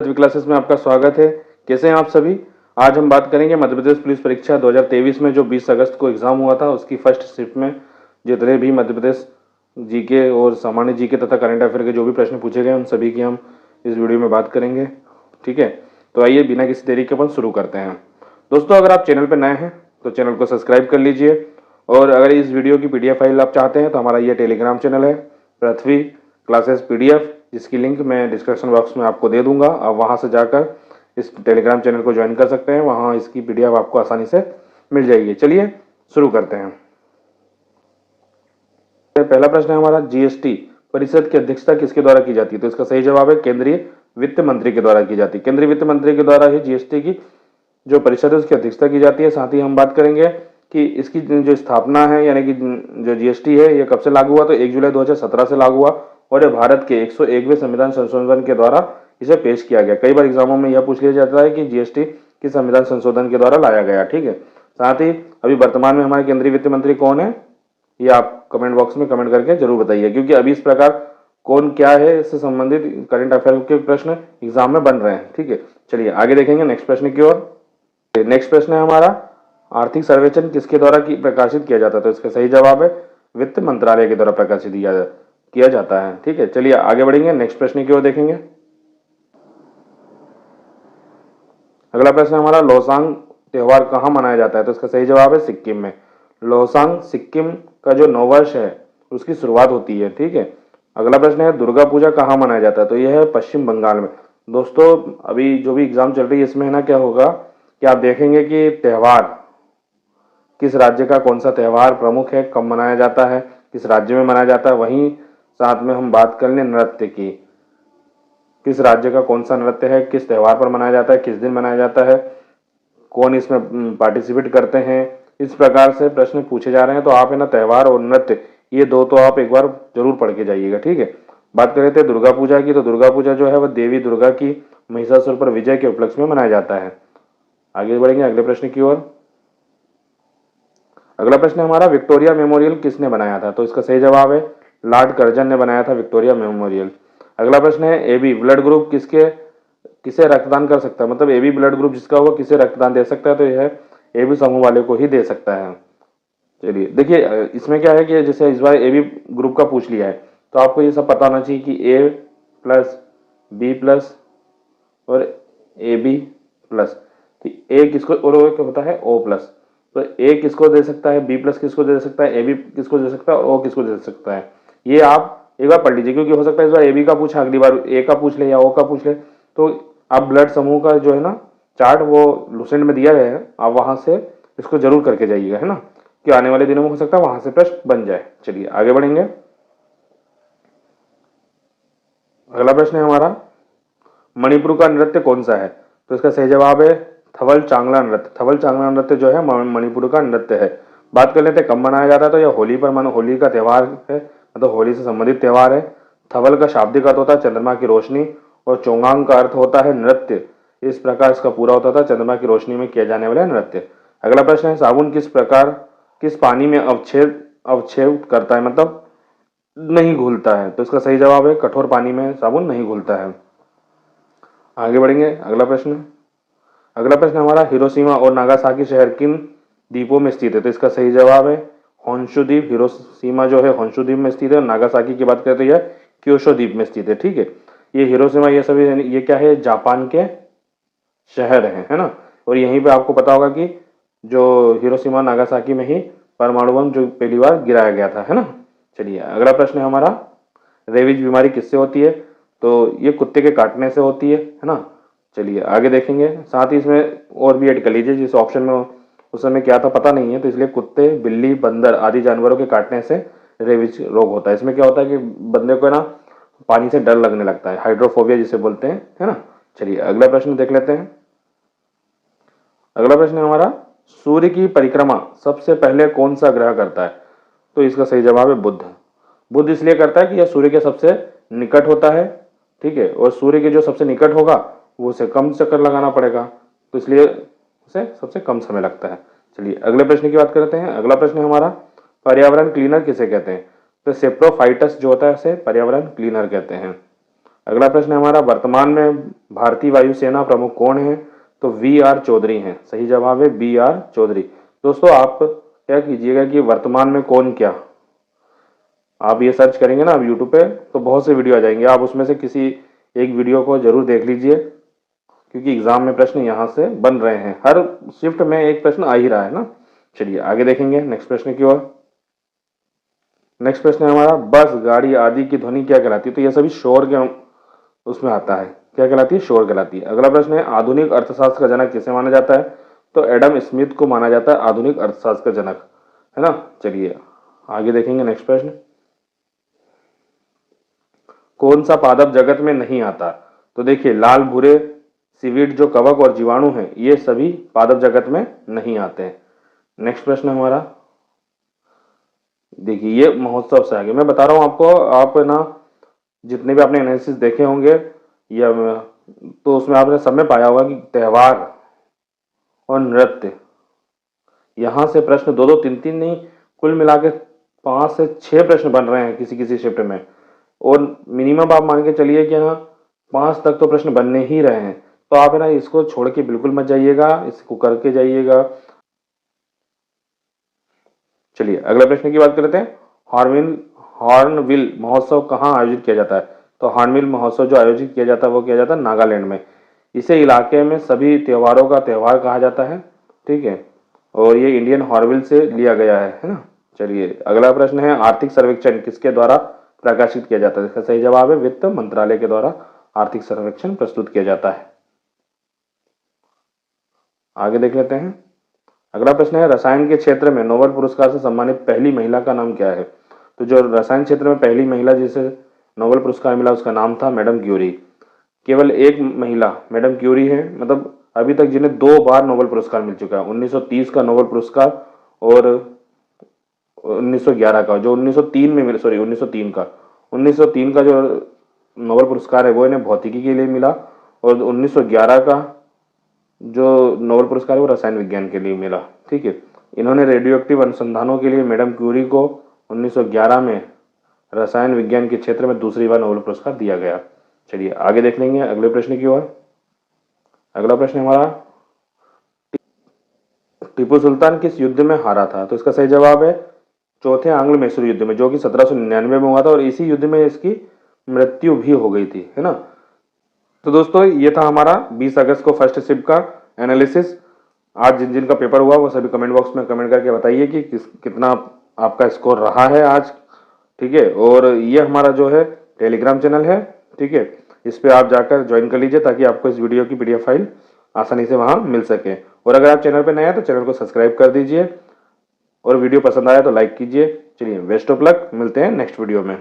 Classes में आपका स्वागत है। कैसे हैं आप सभी। आज हम बात करेंगे मध्य प्रदेश पुलिस परीक्षा 2023 में जो 20 अगस्त को एग्जाम हुआ था उसकी फर्स्ट शिफ्ट में जितने भी मध्य प्रदेश जीके और सामान्य जीके तथा करंट अफेयर के जो भी प्रश्न पूछे गए उन सभी की हम इस वीडियो में बात करेंगे। ठीक है, तो आइए बिना किसी देरी के अपन शुरू करते हैं। दोस्तों, अगर आप चैनल पर नए हैं तो चैनल को सब्सक्राइब कर लीजिए, और अगर इस वीडियो की PDF फाइल आप चाहते हैं तो हमारा ये टेलीग्राम चैनल है पृथ्वी क्लासेस PDF, जिसकी लिंक मैं डिस्क्रिप्शन बॉक्स में आपको दे दूंगा। आप वहां से जाकर इस टेलीग्राम चैनल को ज्वाइन कर सकते हैं, वहां इसकी PDF आपको आसानी से मिल जाएगी। चलिए शुरू करते हैं। पहला प्रश्न है हमारा, GST परिषद की अध्यक्षता किसके द्वारा की जाती है? तो इसका सही जवाब है केंद्रीय वित्त मंत्री के द्वारा की जाती है। केंद्रीय वित्त मंत्री के द्वारा ही GST की जो परिषद है उसकी अध्यक्षता की जाती है। साथ ही हम बात करेंगे कि इसकी जो स्थापना है यानी कि जो GST है ये कब से लागू हुआ? तो 1 जुलाई 2017 से लागू हुआ, और ये भारत के 101वें संविधान संशोधन के द्वारा इसे पेश किया गया। कई बार एग्जामों में यह पूछ लिया जाता है कि GST किस संविधान संशोधन के द्वारा लाया गया। ठीक है, साथ ही अभी वर्तमान में हमारे केंद्रीय वित्त मंत्री कौन है ये आप कमेंट बॉक्स में कमेंट करके जरूर बताइए, क्योंकि अभी इस प्रकार कौन क्या है इससे संबंधित करंट अफेयर के प्रश्न एग्जाम में बन रहे हैं। ठीक है, चलिए आगे देखेंगे नेक्स्ट प्रश्न की ओर। नेक्स्ट प्रश्न है हमारा, आर्थिक सर्वेक्षण किसके द्वारा प्रकाशित किया जाता है? तो इसका सही जवाब है वित्त मंत्रालय के द्वारा प्रकाशित किया जाता है। ठीक है, चलिए आगे बढ़ेंगे नेक्स्ट प्रश्न की ओर देखेंगे। अगला प्रश्न हमारा, लोसांग त्योहार कहाँ मनाया जाता है? तो इसका सही जवाब है सिक्किम में। लोसांग सिक्किम का जो नववर्ष है उसकी शुरुआत होती है। ठीक है, अगला प्रश्न है, दुर्गा पूजा कहाँ मनाया जाता है? तो यह है पश्चिम बंगाल में। दोस्तों, अभी जो भी एग्जाम चल रही है इसमें है ना क्या होगा कि आप देखेंगे कि त्योहार किस राज्य का कौन सा त्योहार प्रमुख है, कब मनाया जाता है, किस राज्य में मनाया जाता है। वहीं साथ में हम बात कर लें नृत्य की, किस राज्य का कौन सा नृत्य है, किस त्योहार पर मनाया जाता है, किस दिन मनाया जाता है, कौन इसमें पार्टिसिपेट करते हैं। इस प्रकार से प्रश्न पूछे जा रहे हैं, तो आप है ना त्योहार और नृत्य ये दो तो आप एक बार जरूर पढ़ के जाइएगा। ठीक है, बात कर रहे थे दुर्गा पूजा की, तो दुर्गा पूजा जो है वह देवी दुर्गा की महिषासुर पर विजय के उपलक्ष्य में मनाया जाता है। आगे बढ़ेंगे अगले प्रश्न की ओर। अगला प्रश्न है हमारा, विक्टोरिया मेमोरियल किसने बनाया था? तो इसका सही जवाब है लॉर्ड कर्जन ने बनाया था विक्टोरिया मेमोरियल। अगला प्रश्न है, AB ब्लड ग्रुप किसे रक्तदान कर सकता है? मतलब AB ब्लड ग्रुप जिसका हुआ किसे रक्तदान दे सकता है? तो यह AB समूह वाले को ही दे सकता है। चलिए देखिए, इसमें क्या है कि जैसे इस बार AB ग्रुप का पूछ लिया है तो आपको ये सब पता होना चाहिए कि A+, B+ और AB+, A किसको और O क्या होता है O+। तो A किसको दे सकता है, B+ किसको दे सकता है, AB किसको दे सकता है और O किसको दे सकता है, ये आप एक बार पढ़ लीजिए, क्योंकि हो सकता है इस बार AB का पूछा, अगली बार A का पूछ ले या O का पूछ ले। तो आप ब्लड समूह का जो है ना चार्ट वो लुसेंट में दिया गया है, आप वहां से इसको जरूर करके जाइएगा, है ना, कि आने वाले दिनों में हो सकता है वहां से प्रश्न बन जाए। चलिए आगे बढ़ेंगे। अगला प्रश्न है हमारा, मणिपुर का नृत्य कौन सा है? तो इसका सही जवाब है थवल चांगला नृत्य। थवल चांगला नृत्य जो है मणिपुर का नृत्य है। बात कर लेते हैं कब मनाया जाता है, तो यह होली पर होली का त्यौहार है, मतलब होली से संबंधित त्यौहार है। थवल का शाब्दिक अर्थ होता है चंद्रमा की रोशनी, और चोंगांग का अर्थ होता है नृत्य। इस प्रकार इसका पूरा होता था चंद्रमा की रोशनी में किया जाने वाला नृत्य। अगला प्रश्न है, साबुन किस पानी में अवक्षेप करता है, मतलब नहीं घुलता है? तो इसका सही जवाब है कठोर पानी में साबुन नहीं घुलता है। आगे बढ़ेंगे अगला प्रश्न हमारा, हिरोशिमा और नागासाकी शहर किन द्वीपों में स्थित है? तो इसका सही जवाब है होंशु द्वीप। हिरोशिमा जो है होंशु द्वीप में स्थित है, और नागासाकी की बात करें तो यह क्योशो द्वीप में स्थित है। ठीक है, ये हिरोशिमा ये सभी ये क्या है, जापान के शहर है ना। और यहीं पे आपको पता होगा कि जो हिरोशिमा नागासाकी में ही परमाणु बम जो पहली बार गिराया गया था, है ना। चलिए अगला प्रश्न है हमारा, रेबीज बीमारी किससे होती है? तो ये कुत्ते के काटने से होती है ना। चलिए आगे देखेंगे, साथ ही इसमें और भी ऐड कर लीजिए, जिस ऑप्शन में उस समय क्या था पता नहीं है, तो इसलिए कुत्ते, बिल्ली, बंदर आदि जानवरों के काटने से रेबीज रोग होता है। इसमें क्या होता है कि बंदे को ना पानी से डर लगने लगता है, हाइड्रोफोबिया जिसे बोलते हैं, है ना। चलिए अगला प्रश्न देख लेते हैं। अगला प्रश्न है हमारा, सूर्य की परिक्रमा सबसे पहले कौन सा ग्रह करता है? तो इसका सही जवाब है बुध। बुध इसलिए करता है कि यह सूर्य के सबसे निकट होता है। ठीक है, और सूर्य के जो सबसे निकट होगा वो उसे कम चक्कर लगाना पड़ेगा, तो इसलिए उसे सबसे कम समय लगता है। चलिए अगले प्रश्न की बात करते हैं। अगला प्रश्न है हमारा, पर्यावरण क्लीनर किसे कहते हैं? तो सेप्रोफाइटस जो होता है उसे पर्यावरण क्लीनर कहते हैं। अगला प्रश्न है हमारा, वर्तमान में भारतीय वायुसेना प्रमुख कौन है? तो VR चौधरी हैं। सही जवाब है BR चौधरी। दोस्तों आप क्या कीजिएगा कि वर्तमान में कौन क्या, आप ये सर्च करेंगे ना आप यूट्यूब पे तो बहुत से वीडियो आ जाएंगे, आप उसमें से किसी एक वीडियो को जरूर देख लीजिए, क्योंकि एग्जाम में प्रश्न यहाँ से बन रहे हैं, हर शिफ्ट में एक प्रश्न आ ही रहा है ना। चलिए आगे देखेंगे नेक्स्ट प्रश्न की ओर। नेक्स्ट प्रश्न है हमारा, बस गाड़ी आदि की ध्वनि क्या कहलाती है? तो यह सभी शोर के उसमें आता है, क्या कहलाती है? शोर कहलाती है। अगला प्रश्न है, आधुनिक अर्थशास्त्र का जनक किसे माना जाता है? तो एडम स्मिथ को माना जाता है आधुनिक अर्थशास्त्र का जनक, है ना। चलिए आगे देखेंगे नेक्स्ट प्रश्न, कौन सा पादप जगत में नहीं आता? तो देखिए लाल भूरे सीवीड जो कवक और जीवाणु हैं ये सभी पादप जगत में नहीं आते हैं। नेक्स्ट प्रश्न हमारा, देखिए ये महोत्सव से आगे मैं बता रहा हूं आपको, आप ना जितने भी आपने एनालिसिस देखे होंगे या तो उसमें आपने सब में पाया होगा कि त्यौहार और नृत्य, यहां से प्रश्न दो दो तीन तीन नहीं, कुल मिला के 5 से 6 प्रश्न बन रहे हैं किसी किसी शिफ्ट में, और मिनिमम आप मान के चलिए कि ना 5 तक तो प्रश्न बनने ही रहे हैं। तो आप है ना इसको छोड़ के बिल्कुल मत जाइएगा, इसको करके जाइएगा। चलिए अगला प्रश्न की बात करते हैं, हॉर्नबिल महोत्सव कहाँ आयोजित किया जाता है? तो हॉर्नबिल महोत्सव जो आयोजित किया जाता है वो किया जाता है नागालैंड में। इसे इलाके में सभी त्योहारों का त्यौहार कहा जाता है, ठीक है, और ये इंडियन हॉर्नबिल से लिया गया है ना। चलिए अगला प्रश्न है, आर्थिक सर्वेक्षण किसके द्वारा प्रकाशित किया जाता है? इसका सही जवाब है वित्त मंत्रालय के द्वारा आर्थिक सर्वेक्षण प्रस्तुत किया जाता है। आगे देख लेते हैं, अगला प्रश्न है, रसायन के क्षेत्र में नोबेल पुरस्कार से सम्मानित पहली महिला का नाम क्या है? तो जो रसायन क्षेत्र में पहली महिला जिसे नोबेल पुरस्कार मिला उसका नाम था मैडम क्यूरी। केवल एक महिला मैडम क्यूरी है, मतलब अभी तक जिन्हें 2 बार नोबेल पुरस्कार मिल चुका है, 1930 का नोबेल पुरस्कार और 1911 का, जो 1903 में मिला, सॉरी 1903 का जो नोबेल पुरस्कार है वो इन्हें भौतिकी के लिए मिला, और 1911 का जो नोबेल पुरस्कार है वो रसायन विज्ञान के लिए मिला, ठीक है। इन्होंने रेडियो एक्टिव अनुसंधानों के लिए मैडम क्यूरी को 1911 में रसायन विज्ञान के क्षेत्र में दूसरी बार नोबेल पुरस्कार दिया गया। चलिए आगे देख लेंगे अगले प्रश्न की ओर। अगला प्रश्न हमारा, टीपू सुल्तान किस युद्ध में हारा था? तो इसका सही जवाब है चौथे आंग्ल मैसूर युद्ध में, जो कि 1799 में हुआ था, और इसी युद्ध में इसकी मृत्यु भी हो गई थी, है ना। तो दोस्तों ये था हमारा 20 अगस्त को फर्स्ट शिफ्ट का एनालिसिस। आज जिन जिन का पेपर हुआ वो सभी कमेंट बॉक्स में कमेंट करके बताइए कि कितना आपका स्कोर रहा है आज, ठीक है। और ये हमारा जो है टेलीग्राम चैनल है, ठीक है, इस पे आप जाकर ज्वाइन कर लीजिए ताकि आपको इस वीडियो की PDF फाइल आसानी से वहाँ मिल सके। और अगर आप चैनल पर नए हैं तो चैनल को सब्सक्राइब कर दीजिए, और वीडियो पसंद आया तो लाइक कीजिए। चलिए बेस्ट ऑफ लक, मिलते हैं नेक्स्ट वीडियो में।